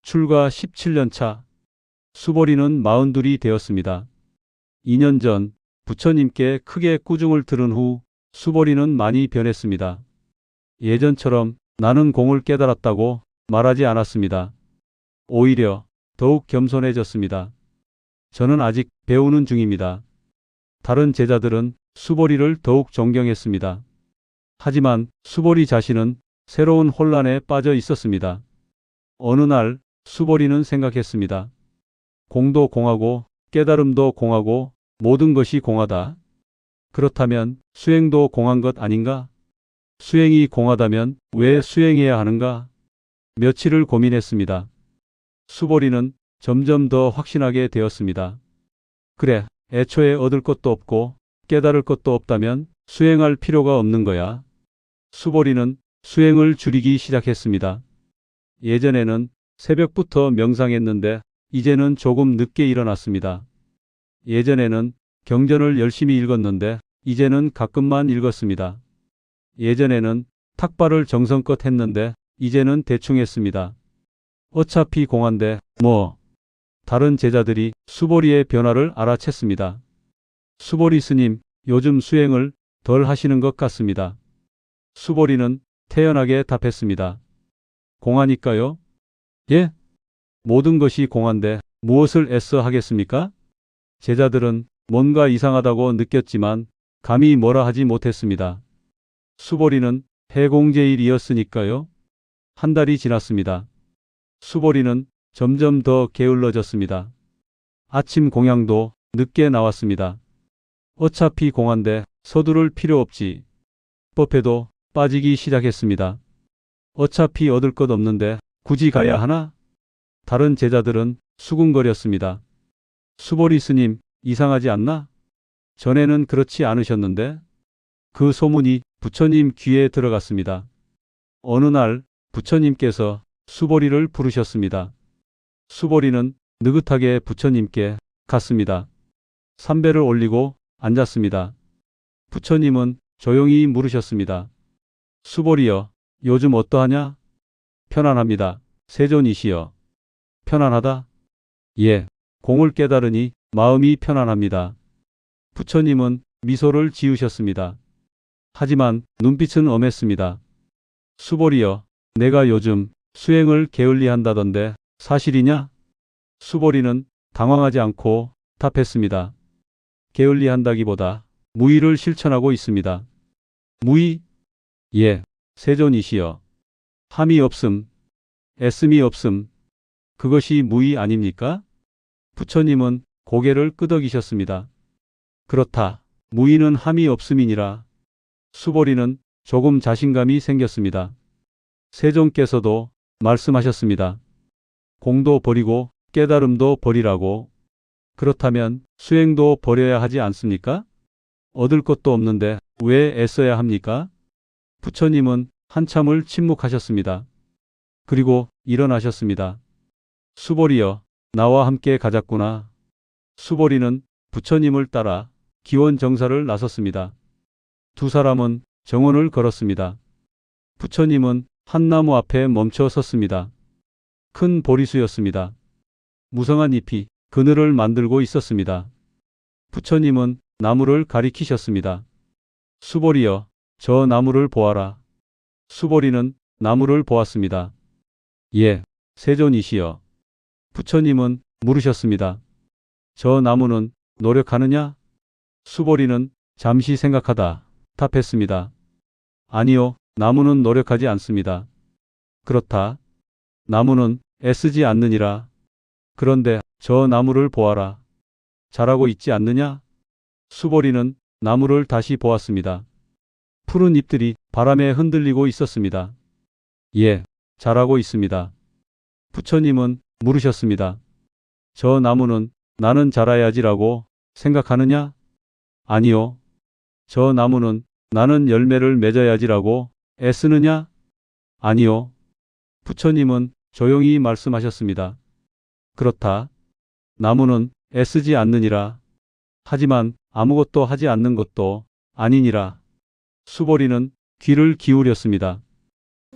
출가 17년 차. 수보리는 42이 되었습니다. 2년 전 부처님께 크게 꾸중을 들은 후 수보리는 많이 변했습니다. 예전처럼 나는 공을 깨달았다고 말하지 않았습니다. 오히려 더욱 겸손해졌습니다. 저는 아직 배우는 중입니다. 다른 제자들은 수보리를 더욱 존경했습니다. 하지만 수보리 자신은 새로운 혼란에 빠져 있었습니다. 어느 날 수보리는 생각했습니다. 공도 공하고 깨달음도 공하고 모든 것이 공하다. 그렇다면 수행도 공한 것 아닌가? 수행이 공하다면 왜 수행해야 하는가? 며칠을 고민했습니다. 수보리는 점점 더 확신하게 되었습니다. 그래, 애초에 얻을 것도 없고 깨달을 것도 없다면 수행할 필요가 없는 거야. 수보리는 수행을 줄이기 시작했습니다. 예전에는 새벽부터 명상했는데 이제는 조금 늦게 일어났습니다. 예전에는 경전을 열심히 읽었는데 이제는 가끔만 읽었습니다. 예전에는 탁발을 정성껏 했는데 이제는 대충 했습니다. 어차피 공한데 뭐. 다른 제자들이 수보리의 변화를 알아챘습니다. 수보리 스님, 요즘 수행을 덜 하시는 것 같습니다. 수보리는 태연하게 답했습니다. 공하니까요? 예? 모든 것이 공한데 무엇을 애써 하겠습니까? 제자들은 뭔가 이상하다고 느꼈지만 감히 뭐라 하지 못했습니다. 수보리는 해공제일이었으니까요. 한 달이 지났습니다. 수보리는 점점 더 게을러졌습니다. 아침 공양도 늦게 나왔습니다. 어차피 공한데 서두를 필요 없지. 법회도 빠지기 시작했습니다. 어차피 얻을 것 없는데 굳이 가야 하나? 다른 제자들은 수군거렸습니다. 수보리 스님, 이상하지 않나? 전에는 그렇지 않으셨는데? 그 소문이 부처님 귀에 들어갔습니다. 어느 날 부처님께서 수보리를 부르셨습니다. 수보리는 느긋하게 부처님께 갔습니다. 삼배를 올리고 앉았습니다. 부처님은 조용히 물으셨습니다. 수보리여, 요즘 어떠하냐? 편안합니다. 세존이시여. 편안하다? 예, 공을 깨달으니 마음이 편안합니다. 부처님은 미소를 지으셨습니다. 하지만 눈빛은 엄했습니다. 수보리여, 내가 요즘 수행을 게을리한다던데 사실이냐? 수보리는 당황하지 않고 답했습니다. 게을리한다기보다 무의를 실천하고 있습니다. 무의? 예, 세존이시여. 함이 없음, 애씀이 없음. 그것이 무의 아닙니까? 부처님은 고개를 끄덕이셨습니다. 그렇다. 무의는 함이 없음이니라. 수보리는 조금 자신감이 생겼습니다. 세존께서도 말씀하셨습니다. 공도 버리고 깨달음도 버리라고. 그렇다면 수행도 버려야 하지 않습니까? 얻을 것도 없는데 왜 애써야 합니까? 부처님은 한참을 침묵하셨습니다. 그리고 일어나셨습니다. 수보리여, 나와 함께 가자꾸나. 수보리는 부처님을 따라 기원정사를 나섰습니다. 두 사람은 정원을 걸었습니다. 부처님은 한 나무 앞에 멈춰 섰습니다. 큰 보리수였습니다. 무성한 잎이 그늘을 만들고 있었습니다. 부처님은 나무를 가리키셨습니다. 수보리여, 저 나무를 보아라. 수보리는 나무를 보았습니다. 예, 세존이시여. 부처님은 물으셨습니다. 저 나무는 노력하느냐? 수보리는 잠시 생각하다 답했습니다. 아니요, 나무는 노력하지 않습니다. 그렇다. 나무는 애쓰지 않느니라. 그런데 저 나무를 보아라. 자라고 있지 않느냐? 수보리는 나무를 다시 보았습니다. 푸른 잎들이 바람에 흔들리고 있었습니다. 예, 자라고 있습니다. 부처님은 물으셨습니다. 저 나무는 나는 자라야지라고 생각하느냐? 아니요. 저 나무는 나는 열매를 맺어야지라고 애쓰느냐? 아니요. 부처님은 조용히 말씀하셨습니다. 그렇다. 나무는 애쓰지 않느니라. 하지만 아무것도 하지 않는 것도 아니니라. 수보리는 귀를 기울였습니다.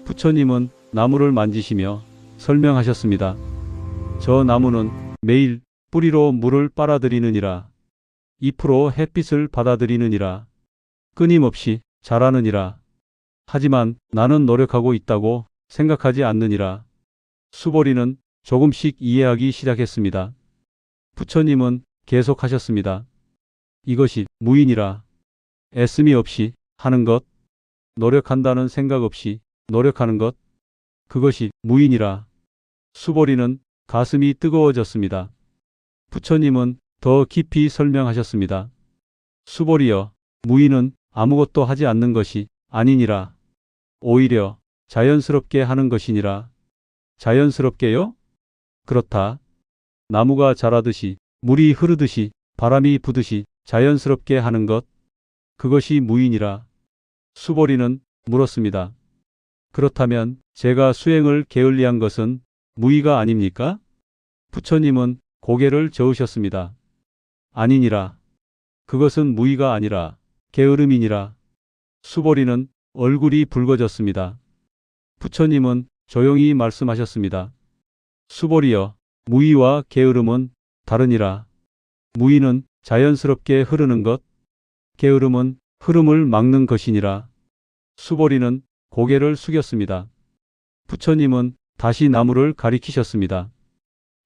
부처님은 나무를 만지시며 설명하셨습니다. 저 나무는 매일 뿌리로 물을 빨아들이느니라. 잎으로 햇빛을 받아들이느니라. 끊임없이 자라느니라. 하지만 나는 노력하고 있다고 생각하지 않느니라. 수보리는 조금씩 이해하기 시작했습니다. 부처님은 계속하셨습니다. 이것이 무인이라. 애씀이 없이 하는 것, 노력한다는 생각 없이 노력하는 것, 그것이 무인이라. 수보리는 가슴이 뜨거워졌습니다. 부처님은 더 깊이 설명하셨습니다. 수보리여, 무인은 아무것도 하지 않는 것이 아니니라. 오히려 자연스럽게 하는 것이니라. 자연스럽게요? 그렇다. 나무가 자라듯이, 물이 흐르듯이, 바람이 부듯이 자연스럽게 하는 것, 그것이 무인이라. 수보리는 물었습니다. 그렇다면 제가 수행을 게을리한 것은 무의가 아닙니까? 부처님은 고개를 저으셨습니다. 아니니라. 그것은 무의가 아니라 게으름이니라. 수보리는 얼굴이 붉어졌습니다. 부처님은 조용히 말씀하셨습니다. 수보리여, 무의와 게으름은 다르니라. 무의는 자연스럽게 흐르는 것, 게으름은 흐름을 막는 것이니라. 수보리는 고개를 숙였습니다. 부처님은 다시 나무를 가리키셨습니다.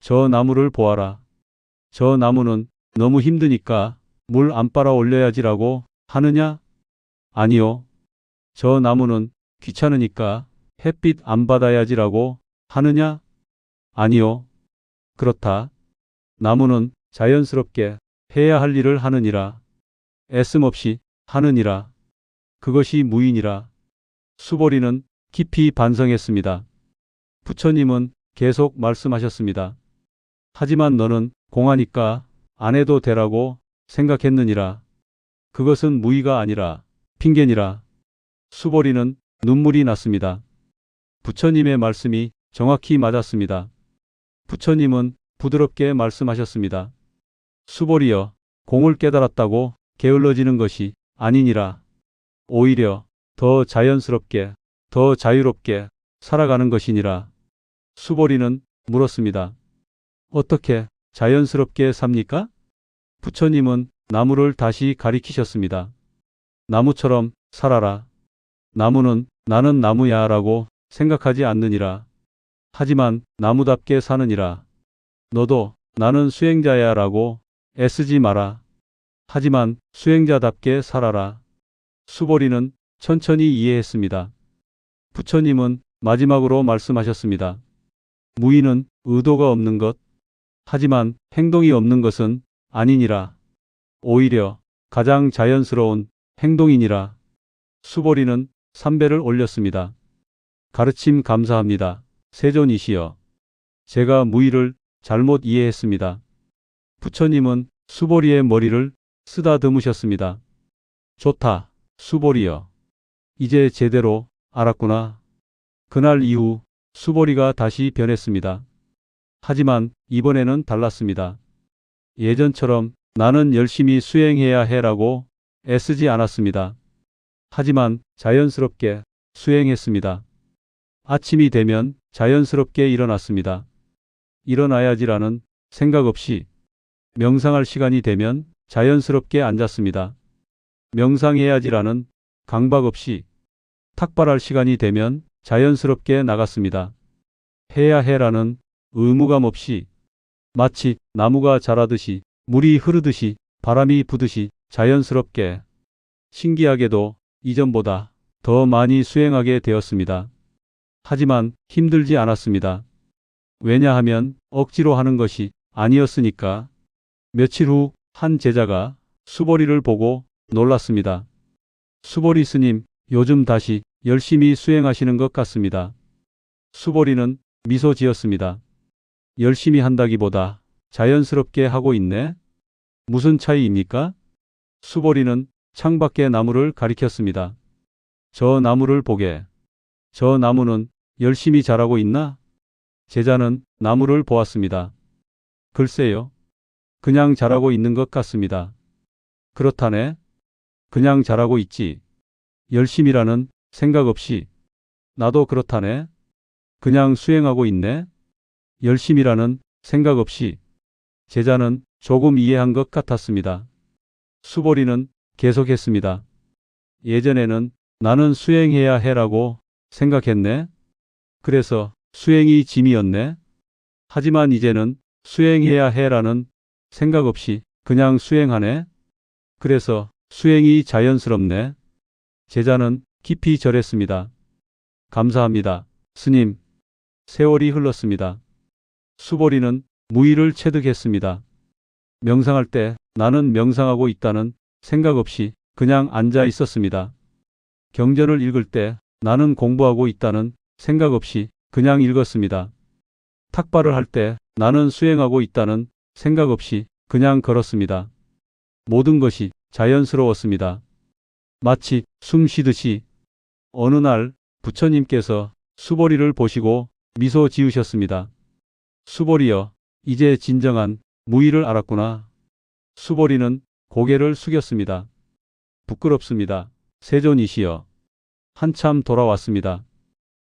저 나무를 보아라. 저 나무는 너무 힘드니까 물 안 빨아 올려야지라고 하느냐? 아니요. 저 나무는 귀찮으니까 햇빛 안 받아야지라고 하느냐? 아니요. 그렇다. 나무는 자연스럽게 해야 할 일을 하느니라. 애씀 없이 하느니라. 그것이 무인이라. 수보리는 깊이 반성했습니다. 부처님은 계속 말씀하셨습니다. 하지만 너는 공하니까 안 해도 되라고 생각했느니라. 그것은 무의가 아니라 핑계니라. 수보리는 눈물이 났습니다. 부처님의 말씀이 정확히 맞았습니다. 부처님은 부드럽게 말씀하셨습니다. 수보리여, 공을 깨달았다고 게을러지는 것이 아니니라. 오히려 더 자연스럽게, 더 자유롭게 살아가는 것이니라. 수보리는 물었습니다. 어떻게 자연스럽게 삽니까? 부처님은 나무를 다시 가리키셨습니다. 나무처럼 살아라. 나무는 나는 나무야 라고 생각하지 않느니라. 하지만 나무답게 사느니라. 너도 나는 수행자야 라고 애쓰지 마라. 하지만 수행자답게 살아라. 수보리는 천천히 이해했습니다. 부처님은 마지막으로 말씀하셨습니다. 무의는 의도가 없는 것, 하지만 행동이 없는 것은 아니니라. 오히려 가장 자연스러운 행동이니라. 수보리는 삼배를 올렸습니다. 가르침 감사합니다. 세존이시여. 제가 무의를 잘못 이해했습니다. 부처님은 수보리의 머리를 쓰다듬으셨습니다. 좋다, 수보리여. 이제 제대로 알았구나. 그날 이후 수보리가 다시 변했습니다. 하지만 이번에는 달랐습니다. 예전처럼 나는 열심히 수행해야 해라고 애쓰지 않았습니다. 하지만 자연스럽게 수행했습니다. 아침이 되면 자연스럽게 일어났습니다. 일어나야지라는 생각 없이 명상할 시간이 되면 자연스럽게 앉았습니다. 명상해야지라는 강박 없이 탁발할 시간이 되면 자연스럽게 나갔습니다. 해야 해라는 의무감 없이 마치 나무가 자라듯이 물이 흐르듯이 바람이 부듯이 자연스럽게 신기하게도 이전보다 더 많이 수행하게 되었습니다. 하지만 힘들지 않았습니다. 왜냐하면 억지로 하는 것이 아니었으니까. 며칠 후 한 제자가 수보리를 보고 놀랐습니다. 수보리 스님, 요즘 다시 열심히 수행하시는 것 같습니다. 수보리는 미소 지었습니다. 열심히 한다기보다 자연스럽게 하고 있네. 무슨 차이입니까? 수보리는 창밖의 나무를 가리켰습니다. 저 나무를 보게. 저 나무는 열심히 자라고 있나? 제자는 나무를 보았습니다. 글쎄요. 그냥 자라고 있는 것 같습니다. 그렇다네. 그냥 자라고 있지. 열심이라는 생각 없이. 나도 그렇다네. 그냥 수행하고 있네. 열심이라는 생각 없이. 제자는 조금 이해한 것 같았습니다. 수보리는 계속했습니다. 예전에는 나는 수행해야 해라고 생각했네. 그래서 수행이 짐이었네. 하지만 이제는 수행해야 해라는 생각 없이 그냥 수행하네. 그래서 수행이 자연스럽네. 제자는 깊이 절했습니다. 감사합니다, 스님. 세월이 흘렀습니다. 수보리는 무의를 체득했습니다. 명상할 때 나는 명상하고 있다는 생각 없이 그냥 앉아 있었습니다. 경전을 읽을 때 나는 공부하고 있다는 생각 없이 그냥 읽었습니다. 탁발을 할 때 나는 수행하고 있다는 생각 없이 그냥 걸었습니다. 모든 것이 자연스러웠습니다. 마치 숨 쉬듯이. 어느 날 부처님께서 수보리를 보시고 미소 지으셨습니다. 수보리여, 이제 진정한 무의를 알았구나. 수보리는 고개를 숙였습니다. 부끄럽습니다, 세존이시여. 한참 돌아왔습니다.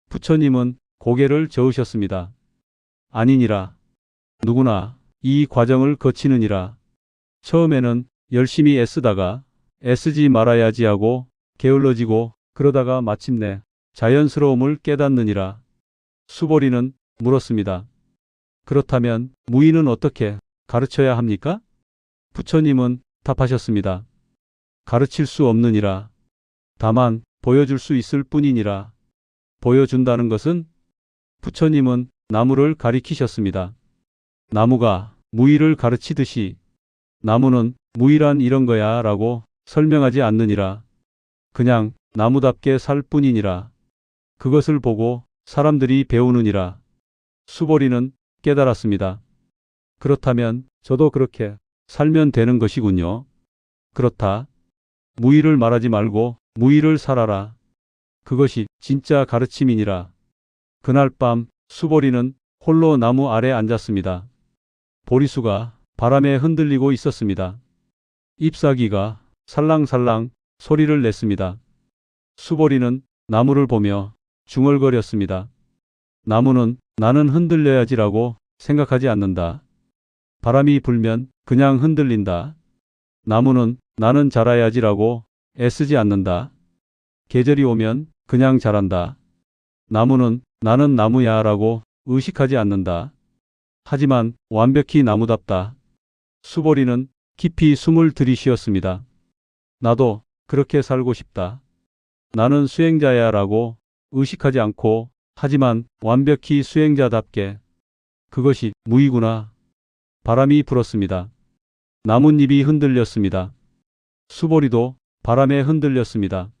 부처님은 고개를 저으셨습니다. 아니니라. 누구나 이 과정을 거치느니라. 처음에는 열심히 애쓰다가 애쓰지 말아야지 하고 게을러지고 그러다가 마침내 자연스러움을 깨닫느니라. 수보리는 물었습니다. 그렇다면 무의는 어떻게 가르쳐야 합니까? 부처님은 답하셨습니다. 가르칠 수 없느니라. 다만 보여줄 수 있을 뿐이니라. 보여준다는 것은? 부처님은 나무를 가리키셨습니다. 나무가 무의를 가르치듯이 나무는 무의란 이런 거야 라고 설명하지 않느니라. 그냥 나무답게 살 뿐이니라. 그것을 보고 사람들이 배우느니라. 수보리는 깨달았습니다. 그렇다면 저도 그렇게 살면 되는 것이군요. 그렇다. 무의를 말하지 말고 무의를 살아라. 그것이 진짜 가르침이니라. 그날 밤 수보리는 홀로 나무 아래 앉았습니다. 보리수가 바람에 흔들리고 있었습니다. 잎사귀가 살랑살랑 소리를 냈습니다. 수보리는 나무를 보며 중얼거렸습니다. 나무는 나는 흔들려야지라고 생각하지 않는다. 바람이 불면 그냥 흔들린다. 나무는 나는 자라야지라고 애쓰지 않는다. 계절이 오면 그냥 자란다. 나무는 나는 나무야 라고 의식하지 않는다. 하지만 완벽히 나무답다. 수보리는 깊이 숨을 들이쉬었습니다. 나도 그렇게 살고 싶다. 나는 수행자야 라고 의식하지 않고 하지만 완벽히 수행자답게. 그것이 무의구나. 바람이 불었습니다. 나뭇잎이 흔들렸습니다. 수보리도 바람에 흔들렸습니다.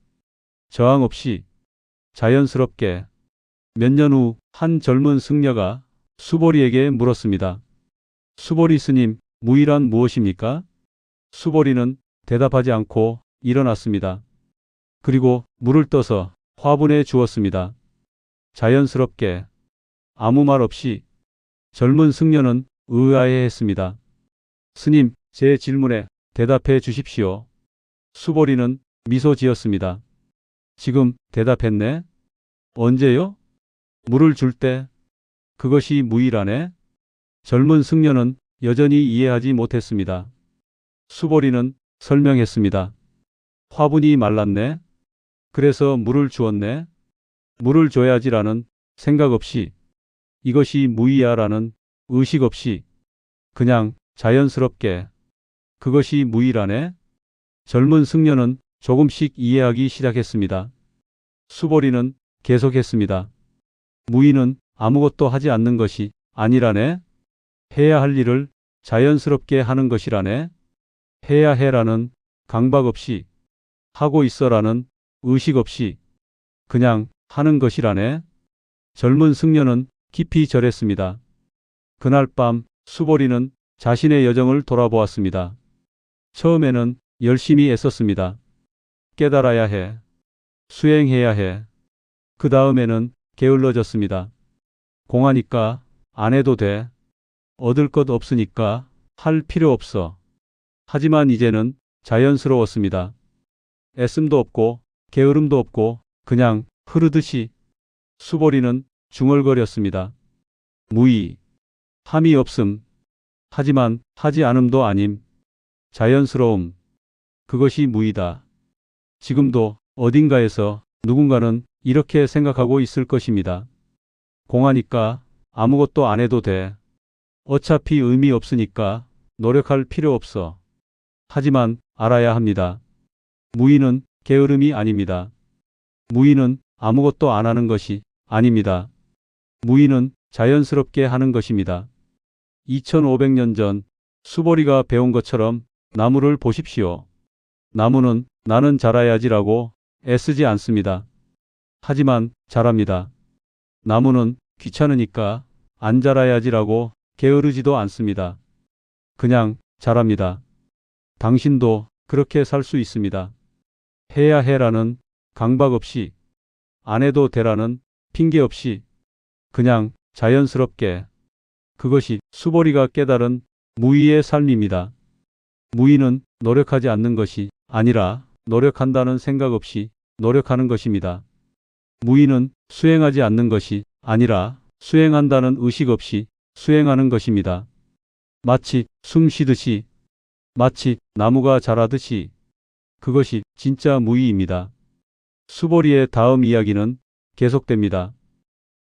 저항 없이 자연스럽게. 몇 년 후 한 젊은 승려가 수보리에게 물었습니다. 수보리 스님, 무의란 무엇입니까? 수보리는 대답하지 않고 일어났습니다. 그리고 물을 떠서 화분에 주었습니다. 자연스럽게, 아무 말 없이. 젊은 승려는 의아해했습니다. 스님, 제 질문에 대답해 주십시오. 수보리는 미소 지었습니다. 지금 대답했네? 언제요? 물을 줄 때. 그것이 무의라네? 젊은 승려는 여전히 이해하지 못했습니다. 수보리는 설명했습니다. 화분이 말랐네? 그래서 물을 주었네? 물을 줘야지라는 생각 없이. 이것이 무의야라는 의식 없이. 그냥 자연스럽게. 그것이 무의라네? 젊은 승려는 조금씩 이해하기 시작했습니다. 수보리는 계속했습니다. 무의는 아무것도 하지 않는 것이 아니라네? 해야 할 일을 자연스럽게 하는 것이라네? 해야 해라는 강박 없이, 하고 있어라는 의식 없이, 그냥 하는 것이라네? 젊은 승려는 깊이 절했습니다. 그날 밤 수보리는 자신의 여정을 돌아보았습니다. 처음에는 열심히 애썼습니다. 깨달아야 해. 수행해야 해. 그 다음에는 게을러졌습니다. 공하니까 안 해도 돼. 얻을 것 없으니까 할 필요 없어. 하지만 이제는 자연스러웠습니다. 애씀도 없고 게으름도 없고 그냥 흐르듯이. 수보리는 중얼거렸습니다. 무의. 함이 없음. 하지만 하지 않음도 아님. 자연스러움. 그것이 무이다. 지금도 어딘가에서 누군가는 이렇게 생각하고 있을 것입니다. 공하니까 아무것도 안 해도 돼. 어차피 의미 없으니까 노력할 필요 없어. 하지만 알아야 합니다. 무의는 게으름이 아닙니다. 무의는 아무것도 안 하는 것이 아닙니다. 무의는 자연스럽게 하는 것입니다. 2500년 전 수보리가 배운 것처럼 나무를 보십시오. 나무는 나는 자라야지라고 애쓰지 않습니다. 하지만 자랍니다. 나무는 귀찮으니까 안 자라야지라고 게으르지도 않습니다. 그냥 자랍니다. 당신도 그렇게 살 수 있습니다. 해야 해라는 강박 없이, 안 해도 되라는 핑계 없이, 그냥 자연스럽게. 그것이 수보리가 깨달은 무의의 삶입니다. 무의는 노력하지 않는 것이 아니라 노력한다는 생각 없이 노력하는 것입니다. 무의는 수행하지 않는 것이 아니라 수행한다는 의식 없이 수행하는 것입니다. 마치 숨 쉬듯이, 마치 나무가 자라듯이. 그것이 진짜 무의입니다. 수보리의 다음 이야기는 계속됩니다.